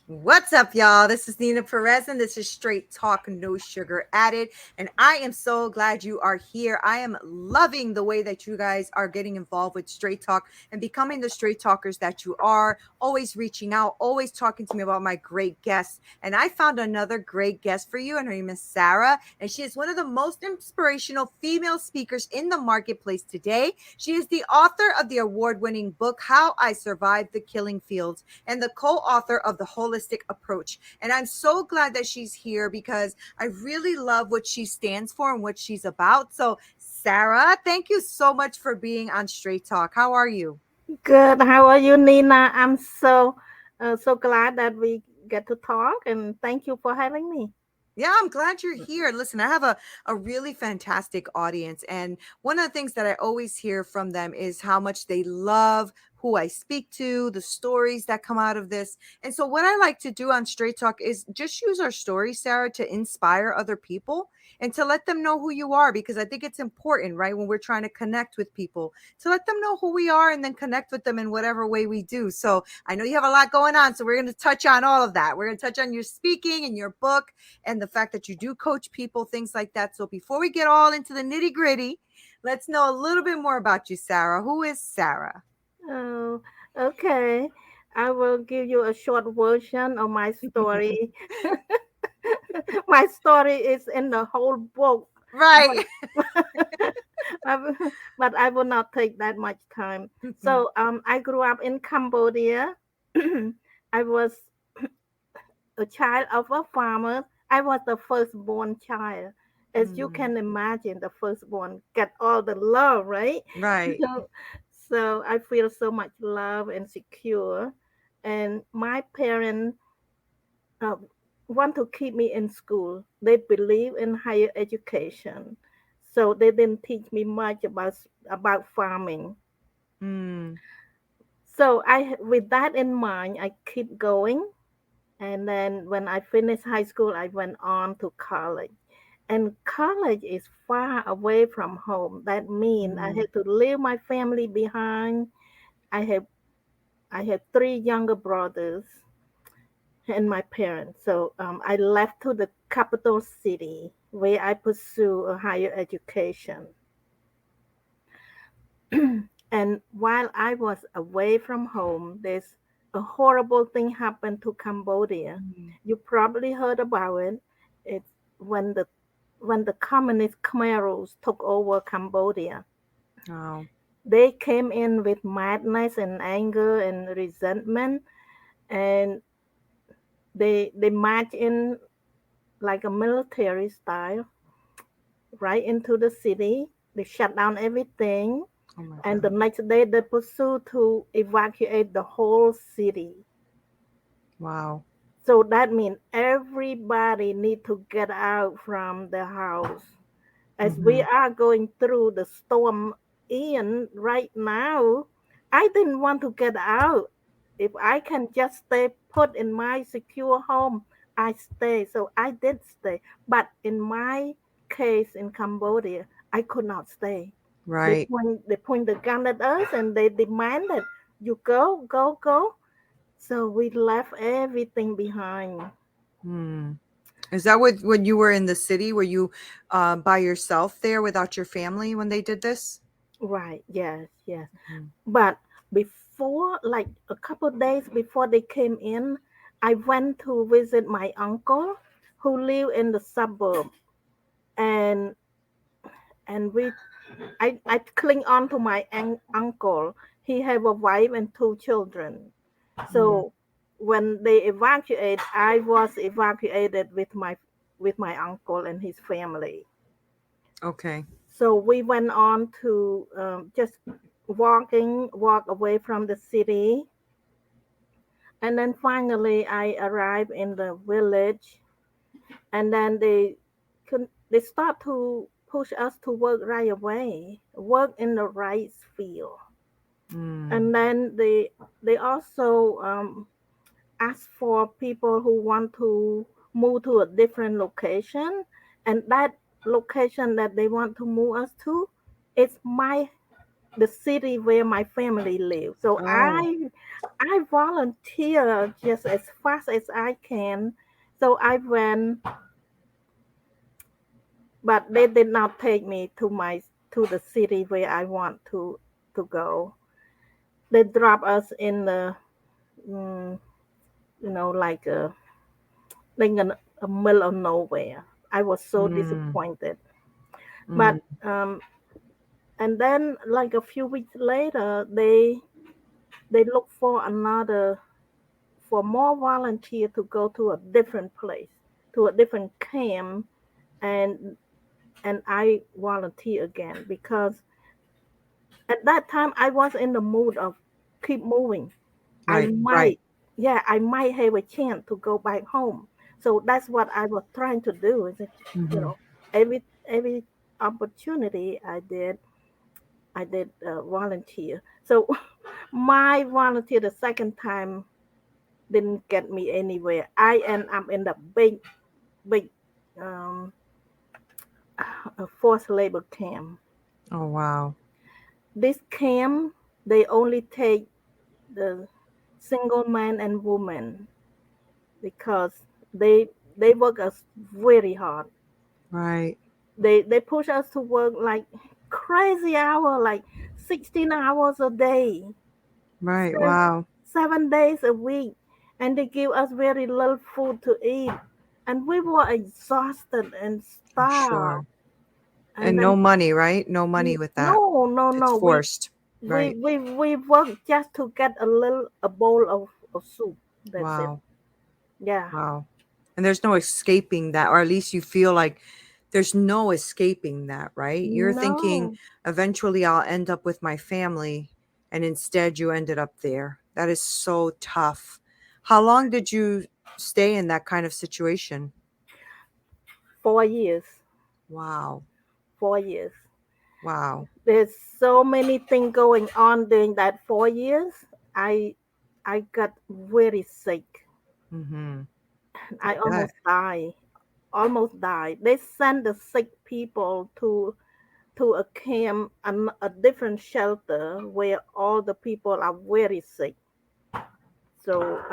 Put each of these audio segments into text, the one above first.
What's up, y'all? This is Neena Perez, and this is Straight Talk, No Sugar Added. And I am so glad you are here. I am loving the way that you guys are getting involved with Straight Talk and becoming the straight talkers that you are, always reaching out, always talking to me about my great guests. And I found another great guest for you, and her name is Sara. And she is one of the most inspirational female speakers in the marketplace today. She is the author of the award winning book, How I Survived the Killing Fields, and the co-author of the Holistic Approach. And I'm so glad that she's here because I really love what she stands for and what she's about. So, Sara, thank you so much for being on Straight Talk. How are you? Good. How are you, Nina? I'm so glad that we get to talk, and thank you for having me. Yeah, I'm glad you're here. Listen, I have a really fantastic audience. And one of the things that I always hear from them is how much they love who I speak to, the stories that come out of this. And so, what I like to do on Straight Talk is just use our stories, Sara, to inspire other people and to let them know who you are, because I think it's important, right? When we're trying to connect with people, to let them know who we are and then connect with them in whatever way we do. So, I know you have a lot going on. So, we're going to touch on all of that. We're going to touch on your speaking and your book and the fact that you do coach people, things like that. So before we get all into the nitty gritty, let's know a little bit more about you, Sara. Who is Sara? Oh, okay. I will give you a short version of my story. My story is in the whole book, but Right. but I will not take that much time. So, I grew up in Cambodia. I was a child of a farmer. I was the firstborn child. As you Mm, can imagine, the firstborn get all the love, right? right. So, so I feel so much love and secure. And my parents uh, want to keep me in school. They believe in higher education. So they didn't teach me much about farming. Mm, So with that in mind, I keep going. And then when I finished high school, I went on to college. And college is far away from home. That means I mm, had to leave my family behind. I have I have three younger brothers and my parents. So I left to the capital city where I pursue a higher education. And while I was away from home, there's a horrible thing happened to Cambodia. mm. You probably heard about it. It's when the communist Khmer Rouge took over Cambodia. Oh. They came in with madness and anger and resentment, and they marched in like a military style right into the city. They shut down everything, Oh my and the God. next day they pursued to evacuate the whole city. Wow. So that means everybody need to get out from the house. As we Mm-hmm. are going through the storm Ian right now, I didn't want to get out. If I can just stay put in my secure home, I stay. So I did stay. But in my case in Cambodia, I could not stay. Right. They point the gun at us and they demanded you go, go, go. So we left everything behind. Hmm. Is that what when you were in the city? Were you by yourself there without your family when they did this? Right, yes, yes. Mm. But before, like a couple days before they came in, I went to visit my uncle who live in the suburb, and I cling on to my uncle. He have a wife and two children. Mm. So when they evacuate, I was evacuated with my uncle and his family. Okay. So we went on to just walk away from the city. And then finally, I arrived in the village, and then they start to push us to work right away, work in the rice field, Mm. and then they also ask for people who want to move to a different location, and that location that they want to move us to, it's the city where my family lives. So Oh. I volunteer just as fast as I can. So I went, but they did not take me to the city where I want to go. They drop us in the mm, like a middle of nowhere. I was so Mm, disappointed. But mm, and then like a few weeks later, they look for another for more volunteer to go to a different place, to a different camp, and I volunteer again because at that time I was in the mood of keep moving. I right, right. might, yeah, I might have a chance to go back home. So that's what I was trying to do. Is that, you Hmm. know, every opportunity I did volunteer. So my volunteer the second time didn't get me anywhere. I end up in the big um, forced labor camp. Oh, wow. This camp they only take the single man and woman because they work us very hard. Right, They push us to work like crazy hour, like 16 hours a day, right. seven, Wow. 7 days a week, and they give us very little food to eat, and we were exhausted and I'm starved. sure. And And no then money, right? No money with that. It's no, forced. Right. we work just to get a bowl of soup. That's it. Wow. Yeah. Wow. And there's no escaping that, or at least you feel like there's no escaping that, right? You're thinking No. eventually I'll end up with my family, and instead you ended up there. That is so tough. How long did you stay in that kind of situation? 4 years. Wow. 4 years. Wow. There's so many things going on during that 4 years. I I got very sick. Mm-hmm. I I bet. almost died. Almost died. They send the sick people to a camp, a different shelter where all the people are very sick. So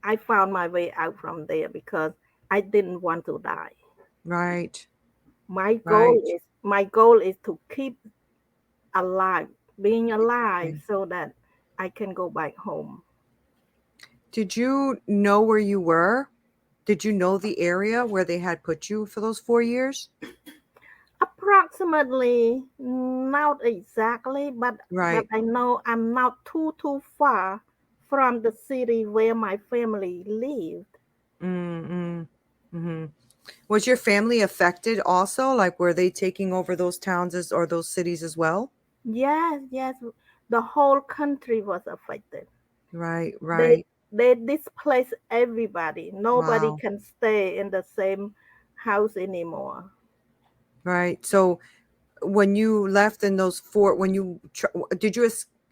I found my way out from there because I didn't want to die. Right. My goal Right. is my goal is to keep alive, being alive, Okay. so that I can go back home. Did you know where you were? Did you know the area where they had put you for those 4 years? Approximately, not exactly, but Right. I know I'm not too far from the city where my family lived. Mm-mm. Mm-hmm. Was your family affected also? Like, were they taking over those towns or those cities as well? Yes, yes, the whole country was affected. Right, They right. they displaced everybody. Nobody Wow. can stay in the same house anymore. Right. So when you left in those four, did you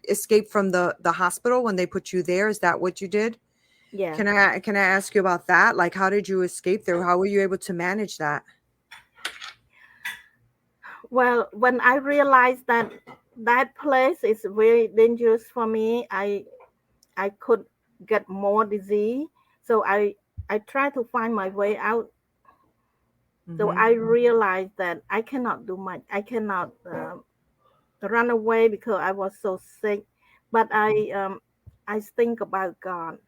escape from the hospital when they put you there? Is that what you did? Yeah. Can I ask you about that? Like, how did you escape there? How were you able to manage that? Well, when I realized that that place is very dangerous for me, I could get more disease. So I tried to find my way out. So Mm-hmm. I realized that I cannot do much. I cannot run away because I was so sick. But I think about God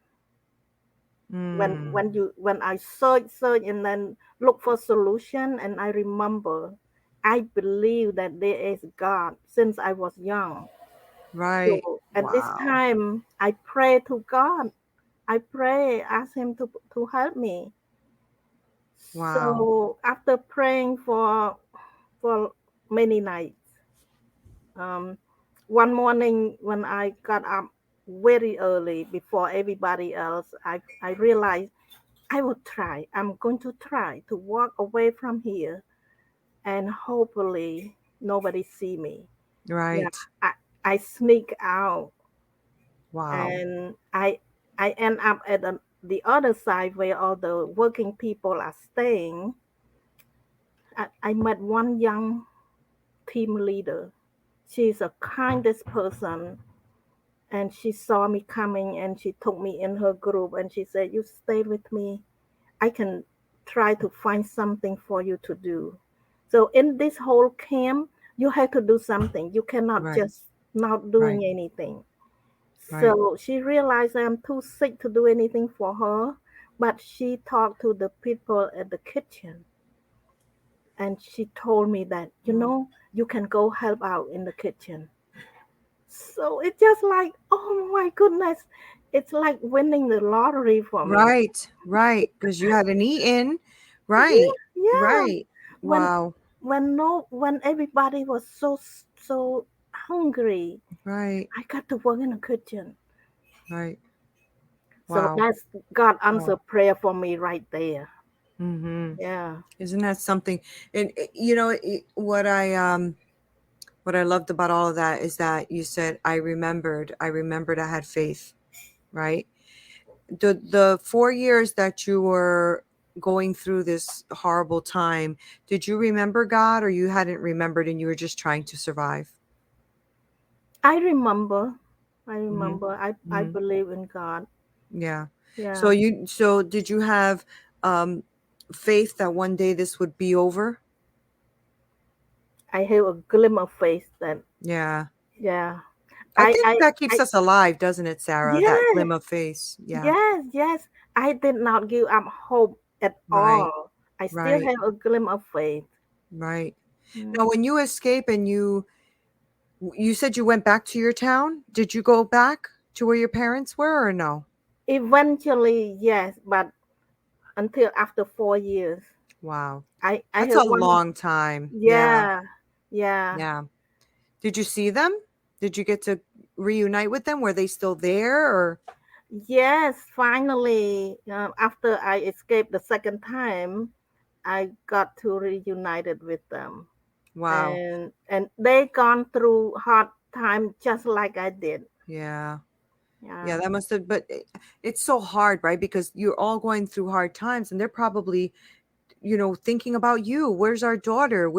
Mm, when I search and then look for solution, and I remember I believe that there is God since I was young. right. So at this Wow. time I pray to God. I pray, ask him to help me. Wow. So after praying for many nights, um, one morning when I got up very early before everybody else, I realized I will try. I'm going to try to walk away from here, and hopefully nobody see me. Yeah, Right. I, I sneak out, Wow. and I end up at the other side where all the working people are staying. I met one young team leader. She's a kindest person, and she saw me coming, and she took me in her group, and she said, "You stay with me. I can try to find something for you to do." So in this whole camp, you have to do something. You cannot Right. just not Right. doing anything. Right. So she realized I'm too sick to do anything for her, but she talked to the people at the kitchen, and she told me that, you can go help out in the kitchen. So it's just like, oh my goodness, it's like winning the lottery for me. Right. Right. Because you hadn't eaten. Yeah, Right. yeah. Right. When Wow. when everybody was so hungry, Right. I got to work in the kitchen. Right. So Wow. that's God Wow. answered prayer for me right there. Mm-hmm. Yeah. Isn't that something? And what I loved about all of that is that you said, I remembered I had faith, right? The 4 years that you were going through this horrible time, did you remember God, or you hadn't remembered and you were just trying to survive? I remember. I Hmm. remember. I Hmm. believe in God. Yeah. So Yeah. did you have um faith that one day this would be over? I have a glimmer of faith that, Yeah. yeah. I I think I that keeps I us alive, doesn't it, Sarah? That yes, glimmer face. Yeah. yes, yes. I did not give up hope at Right. all. I still Right. have a glimmer of faith. Right. Now, Mm. when you escape and you said you went back to your town, did you go back to where your parents were or no? Eventually, yes, but until after 4 years, Wow. I That's a have one. long time. Yeah. Yeah, yeah. Yeah. Did you see them? Did you get to reunite with them? Were they still there or? Yes, finally, after I escaped the second time, I got to reunited with them, Wow. and they gone through hard time just like I did. Yeah. Yeah, Yeah, that must have, but it's so hard, right? Because you're all going through hard times and they're probably, thinking about you. Where's our daughter?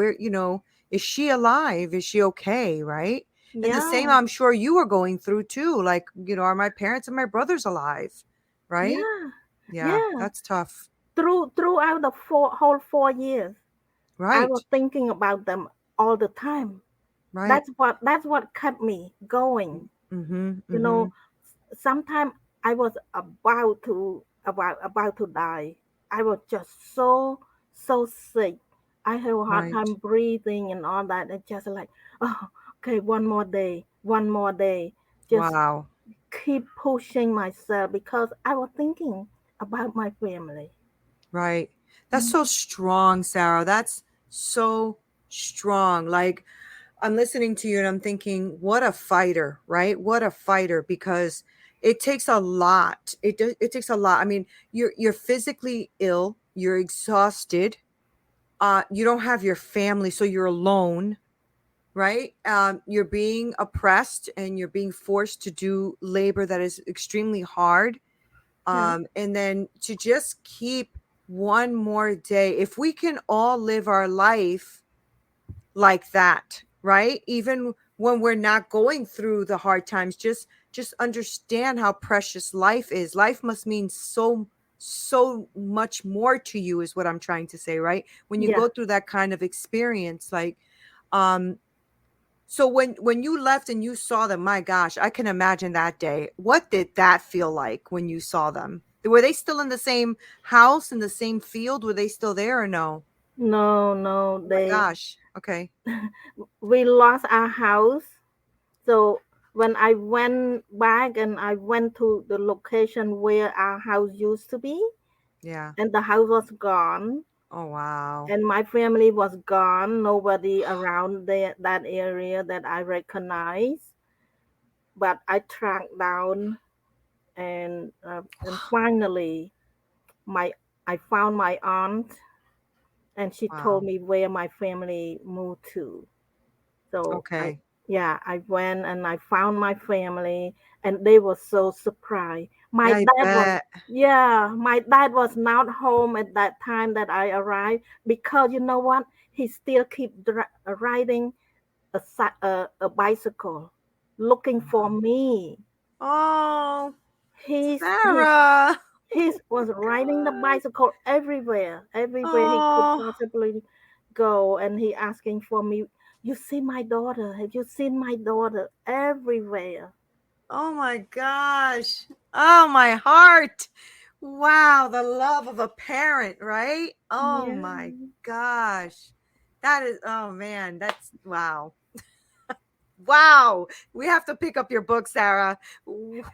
Is she alive? Is she okay? Right. And the same, yeah, I'm sure you were going through too. Like, are my parents and my brothers alive? Right. yeah, Yeah, yeah. that's tough. Throughout the whole 4 years, I Right. was thinking about them all the time. Right. That's what kept me going. Mm-hmm. You Mm-hmm. know, sometimes I was about to die. I was just so sick. I have a hard Right. time breathing and all that. And just like, oh, okay, one more day. Just Wow. keep pushing myself because I was thinking about my family. Right. That's so Mhm. strong, Sarah. That's so strong. Like, I'm listening to you and I'm thinking, what a fighter, right? What a fighter, because it takes a lot. It takes a lot. I mean, you're physically ill, you're exhausted. You don't have your family, so you're alone, right? You're being oppressed and you're being forced to do labor that is extremely hard. Yeah, And then to just keep one more day. If we can all live our life like that, right? Even when we're not going through the hard times, just understand how precious life is. Life must mean so much more to you, is what I'm trying to say, right? When you yeah. go through that kind of experience, like, um so when you left and you saw them, my gosh, I can imagine that day. What did that feel like when you saw them? Were they still in the same house, in the same field? Were they still there or no? No, no, Oh my gosh. Okay. we lost our house. So when I went back and I went to the location where our house used to be, Yeah. and the house was gone, Oh wow. and my family was gone, nobody around there, that area that I recognize. But I tracked down, and finally my I found my aunt, and she told Wow. me where my family moved to. So Okay. I went and I found my family, and they were so surprised. Yeah, I bet. My dad was not home at that time that I arrived, because you know what? He still keep riding a bicycle, looking for Wow. me. Oh, He's Sarah. he was riding the God. bicycle everywhere he could Oh, possibly go, and he asking for me. You see my daughter? Have you seen my daughter? Everywhere. oh my gosh. Oh, my heart. Wow, the love of a parent, right? Oh Yeah, my gosh. That is, oh man, that's wow. Wow. We have to pick up your book, Sarah.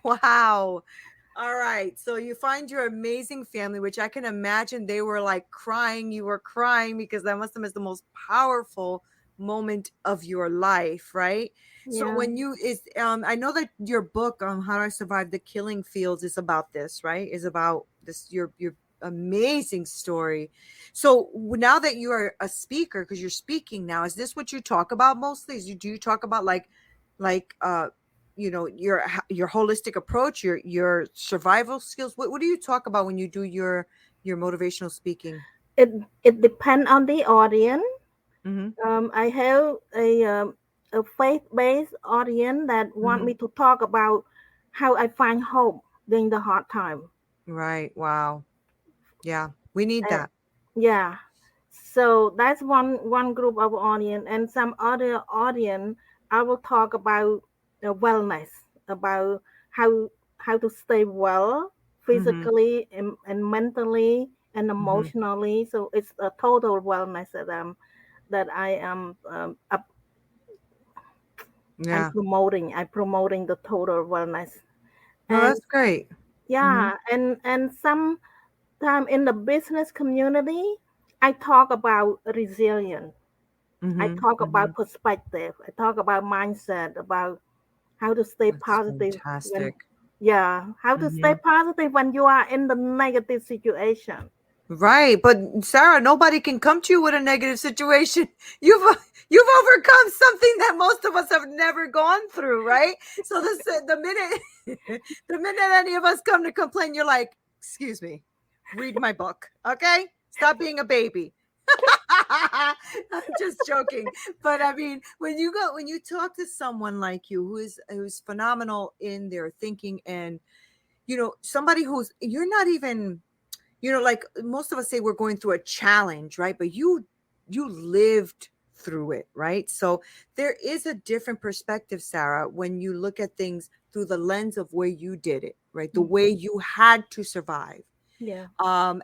Wow. All right. So you find your amazing family, which I can imagine they were like crying. You were crying because that must have been the most powerful moment of your life, right? So yeah, when you is I know that your book How to Survive the Killing Fields is about this, right? Is about this your amazing story. So now that you are a speaker, because you're speaking now, is this what you talk about mostly? Do you talk about like your holistic approach, your survival skills? What do you talk about when you do your motivational speaking? it it depends on the audience. Mm-hmm. I have a faith-based audience that want Mm-hmm. me to talk about how I find hope during the hard time. Right. Wow. Yeah, we need And that. yeah, so that's one group of audience, and some other audience I will talk about wellness, about how how to stay well Mm-hmm. physically and mentally and Mm-hmm. emotionally. So it's a total wellness that I am Yeah. I'm promoting the total wellness. No, And that's great. Mm-hmm. yeah, and sometime in the business community, I talk about resilience. I Mm-hmm. talk Mm-hmm. about perspective. I talk about mindset, about how to stay That's positive when, fantastic. yeah, how to stay Mm-hmm. positive when you are in the negative situation. Right, but Sarah, nobody can come to you with a negative situation. You've you've overcome something that most of us have never gone through, right? So the minute the minute any of us come to complain, you're like, "Excuse me, read my book, okay? Stop being a baby." I'm just joking, but I mean, when you talk to someone like you who's phenomenal in their thinking, and somebody who's you're not even like most of us say we're going through a challenge, right? But you lived through it, right? So there is a different perspective, Sarah, when you look at things through the lens of where you did it, right? The way Mhm. you had to survive, Yeah,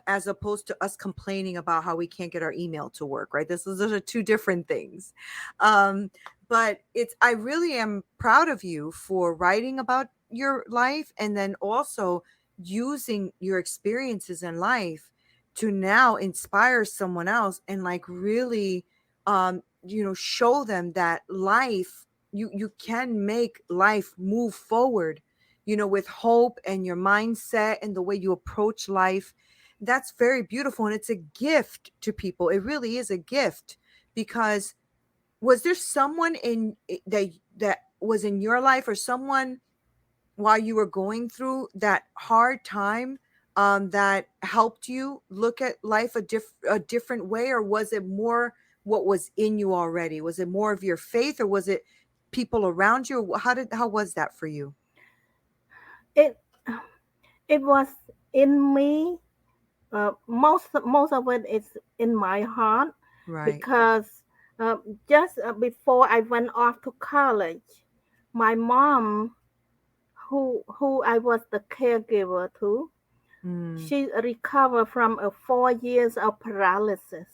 as opposed to us complaining about how we can't get our email to work, right? Those are two different things. um but I really am proud of you for writing about your life, and then also using your experiences in life to now inspire someone else, and like really show them that life, you can make life move forward, with hope, and your mindset and the way you approach life. That's very beautiful, and it's a gift to people. It really is a gift, because was there someone that was in your life, or someone while you were going through that hard time, that helped you look at life a different way? Or was it more what was in you already? Was it more of your faith, or was it people around you? How was that for you? it it was in me. Most of it is in my heart Right. because uh, just before I went off to college, my mom, who I was the caregiver to, Mm. she recovered from a 4 years of paralysis.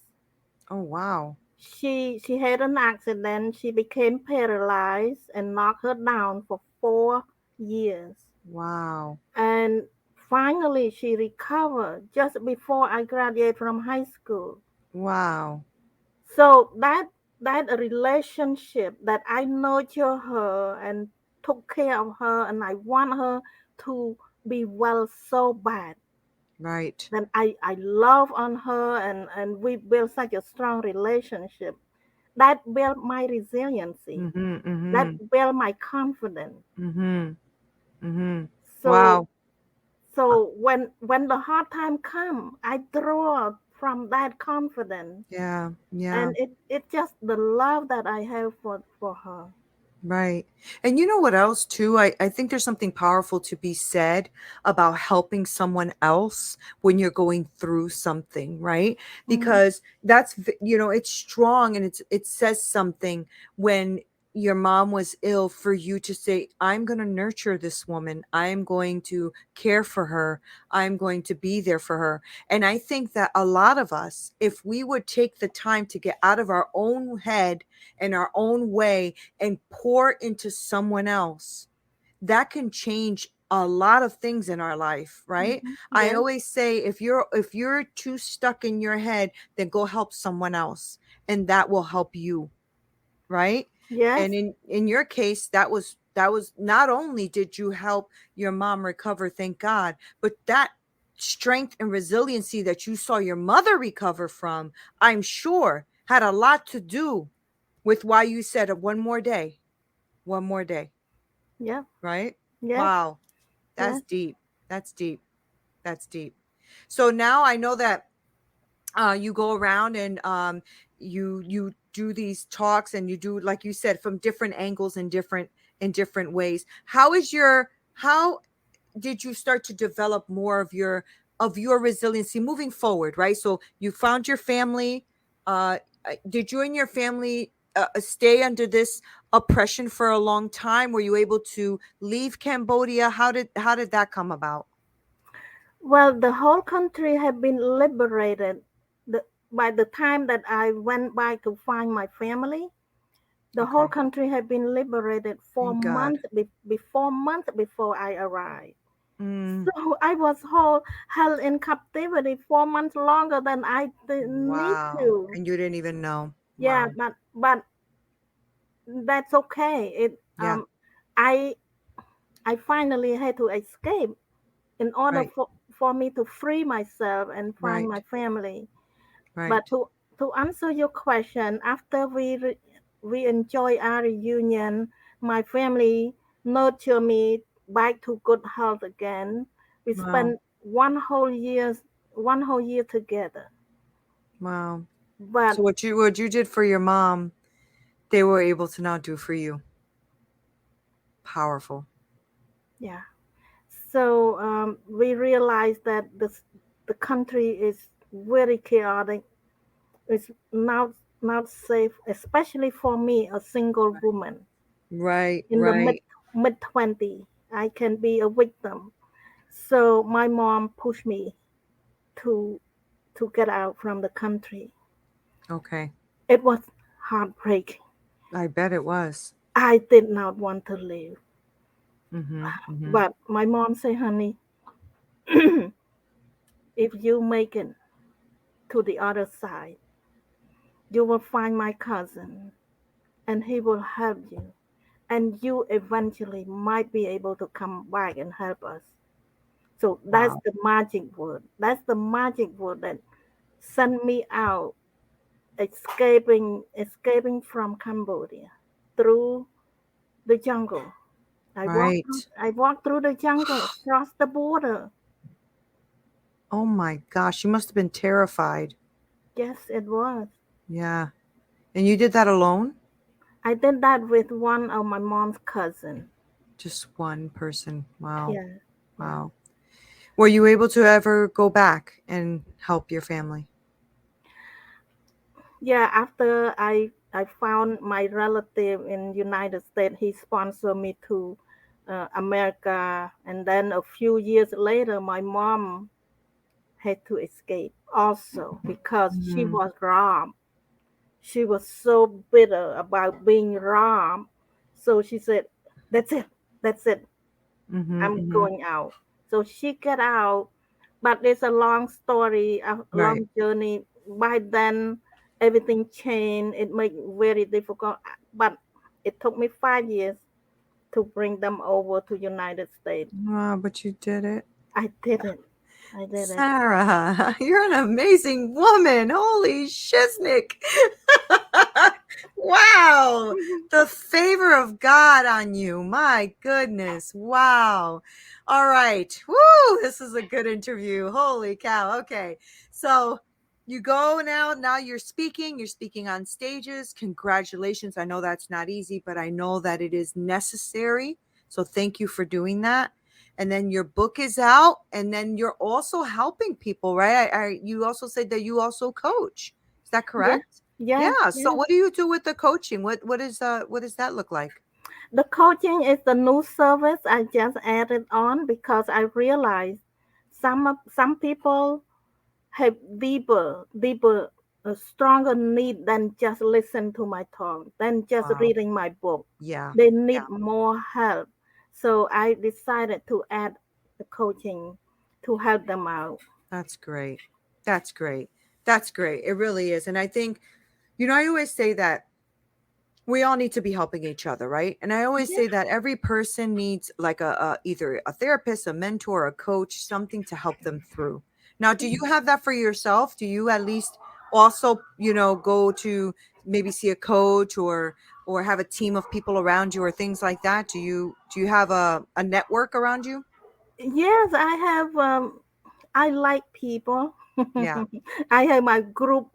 Oh, wow. She had an accident. She became paralyzed and knocked her down for 4 years. Wow. And finally, she recovered just before I graduated from high school. Wow. So that relationship that I nurture her and took care of her, and I want her to be well so bad. Right. Then I love on her, and we built such a strong relationship that built my resiliency, Mhm. that Mhm. built my confidence. Mhm. Mhm. So Wow. when the hard time come, I draw from that confidence, Yeah. Yeah. and it's just the love that I have for her. Right. And you know what else too? I think there's something powerful to be said about helping someone else when you're going through something, right? Mm-hmm. Because it's strong, and it says something when your mom was ill, for you to say, I'm going to nurture this woman. I'm going to care for her. I'm going to be there for her. And I think that a lot of us, if we would take the time to get out of our own head and our own way and pour into someone else, that can change a lot of things in our life, right? Mm-hmm. I Yes, always say, if you're too stuck in your head, then go help someone else, and that will help you, right? And yes, in your case, that was not only did you help your mom recover, thank God, but that strength and resiliency that you saw your mother recover from, I'm sure had a lot to do with why you said, one more day, one more day, yeah, right? yes, Wow, that's yes. deep. That's deep. That's deep. So now I know that you go around and you do these talks, and you do, like you said, from different angles and different ways. How did you start to develop more of your resiliency moving forward, right? So you found your family. Did you and your family stay under this oppression for a long time? Were you able to leave Cambodia? How did that come about? Well, the whole country had been liberated. By the time that I went back to find my family, the whole Okay, country had been liberated thank God. before months before I arrived. Mm, So I was held in captivity 4 months longer than I didn't need wow, to. and you didn't even know. Yeah, Wow. but that's okay. Yeah. I I finally had to escape in order Right. for me to free myself and find my Right. family. But Right. to answer your question, after we enjoy our reunion, my family nurtured me back to good health again. We Wow. spent one whole year together. Wow. But So what you did for your mom, they were able to now do for you. Powerful. yeah, so we realized that the country is very chaotic. It's not safe, especially for me, a single woman Right. in the Right. mid 20. I can be a victim. So my mom pushed me to get out from the country. Okay. It was heartbreaking. I bet it was. I did not want to leave. Mhm. Mhm. But my mom said, honey, if you make it to the other side, you will find my cousin and he will help you. And you eventually might be able to come back and help us. So that's Wow. the magic word. That's the magic word that sent me out, escaping from Cambodia through the jungle. Right. I walked through the jungle, across the border. Oh my gosh, you must have been terrified. Yes, it was. Yeah. And you did that alone? I did that with one of my mom's cousin. Just one person. Wow. Yeah, yeah. Wow. Were you able to ever go back and help your family? Yeah, after I found my relative in United States, he sponsored me to America, and then a few years later, my mom had to escape also because she Mhm. was robbed. She was so bitter about being robbed, so she said, "That's it, that's it. Mhm. I'm Mhm. going out." So she got out, but it's a long story, a Right. long journey. By then, everything changed. It made it very difficult, but it took me 5 years to bring them over to United States. Wow, but you did it. I did it. I did it. Sarah, you're an amazing woman. Holy shiznick. Wow. The favor of God on you. My goodness. Wow. All right. Woo. This is a good interview. Holy cow. Okay. So you go now you're speaking on stages. Congratulations. I know that's not easy, but I know that it is necessary. So thank you for doing that. And then your book is out, and then you're also helping people, right? You also said that you also coach. Is that Yeah. correct? Yes, Yeah. So yes. what do you do with the coaching? What does that look like? The coaching is the new service I just added on because I realized some people have stronger need than just listen to my talk, than just Wow. reading my book. Yeah. They need more help. So I decided to add the coaching to help them out. That's great. That's great. That's great. It really is. And I think, I always say that we all need to be helping each other, right? And I always Yeah. say that every person needs like either a therapist, a mentor, a coach, something to help them through. Now, do you have that for yourself? Do you at least also, go to maybe see a coach or have a team of people around you or things like that? Do you have a network around you? Yes, I have. I like people. Yeah, I have my group,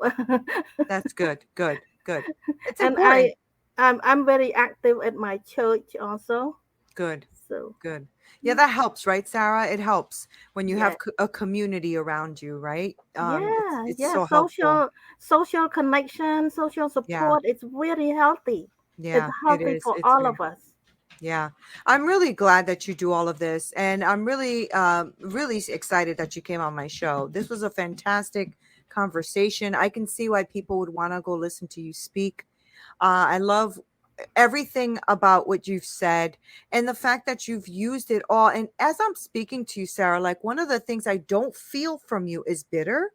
that's good. Good. Good. It's and important. I'm very active at my church also. Good. So Good. Yeah, that helps, right, Sarah? It helps when you yeah, have a community around you, right? It's yeah, it's yeah. so helpful. Social connection, social Yeah, support. It's very healthy. It's yeah, it healthy is. for It's all very, of us. yeah. I'm really glad that you do all of this, and I'm really, really excited that you came on my show. This was a fantastic conversation. I can see why people would want to go listen to you speak. I love everything about what you've said and the fact that you've used it all. And as I'm speaking to you, Sarah, like one of the things I don't feel from you is bitter,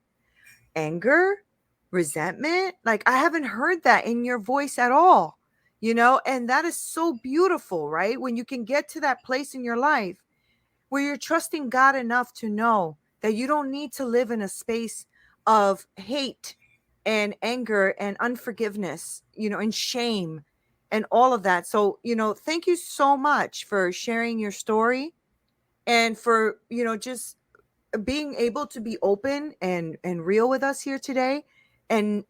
anger, resentment. Like I haven't heard that in your voice at all, and that is so beautiful, right? When you can get to that place in your life where you're trusting God enough to know that you don't need to live in a space of hate and anger and unforgiveness, and shame and all of that. So, thank you so much for sharing your story and for, just being able to be open and real with us here today and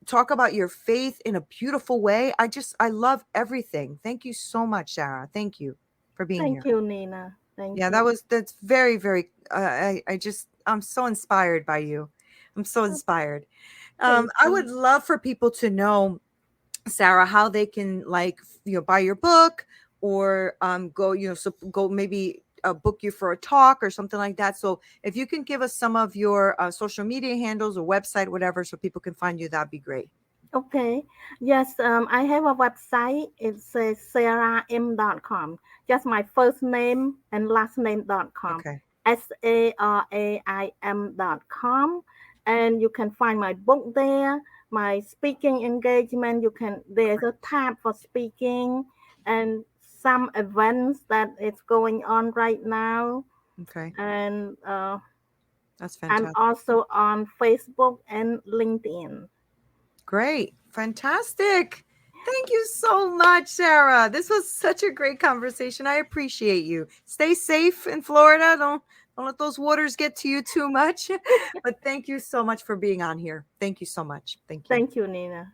talk about your faith in a beautiful way. I love everything. Thank you so much, Sarah. Thank you for being Thank here. you, Nina. Thank Yeah, you. that's very, very, I'm so inspired by you. I'm so inspired. Thank I you. would love for people to know, Sarah, how they can like, buy your book or go, so go maybe book you for a talk or something like that. So if you can give us some of your social media handles or website, whatever, so people can find you, that'd be great. Okay. Yes, I have a website. It says saraim.com. Just my first name and last name.com. Okay. SARAIM.com. And you can find my book there, my speaking engagement. There's a tab for speaking and some events that is going on right now. Okay. And That's I'm fantastic. also on Facebook and LinkedIn. Great. Fantastic. Thank you so much, Sarah. This was such a great conversation. I appreciate you. Stay safe in Florida. Don't let those waters get to you too much. But thank you so much for being on here. Thank you so much. Thank you. Thank you, Nina.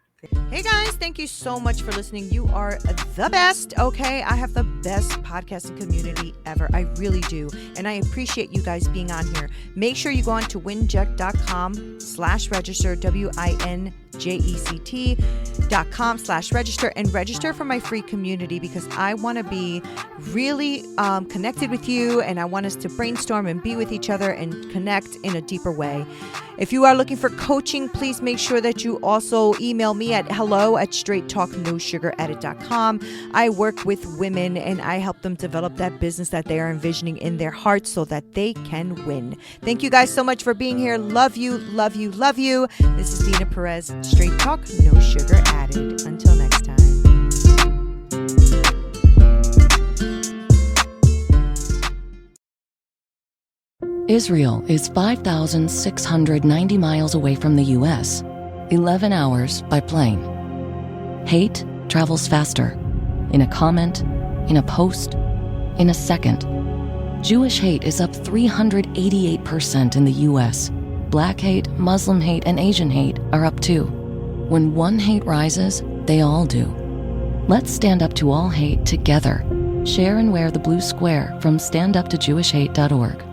Hey guys, thank you so much for listening. You are the best. Okay. I have the best podcasting community ever. I really do. And I appreciate you guys being on here. Make sure you go on to winject.com/register, winject.com/register and register for my free community because I want to be really connected with you and I want us to brainstorm and be with each other and connect in a deeper way. If you are looking for coaching, please make sure that you also email me at hello@straighttalknosugaradded.com. I work with women and I help them develop that business that they are envisioning in their hearts so that they can win. Thank you guys so much for being here. Love you, love you, love you. This is Neena Perez, Straight Talk, No Sugar Added. Until next time. Israel is 5,690 miles away from the U.S., 11 hours by plane. Hate travels faster. In a comment, in a post, in a second. Jewish hate is up 388% in the U.S., Black hate, Muslim hate, and Asian hate are up too. When one hate rises, they all do. Let's stand up to all hate together. Share and wear the blue square from standuptojewishhate.org.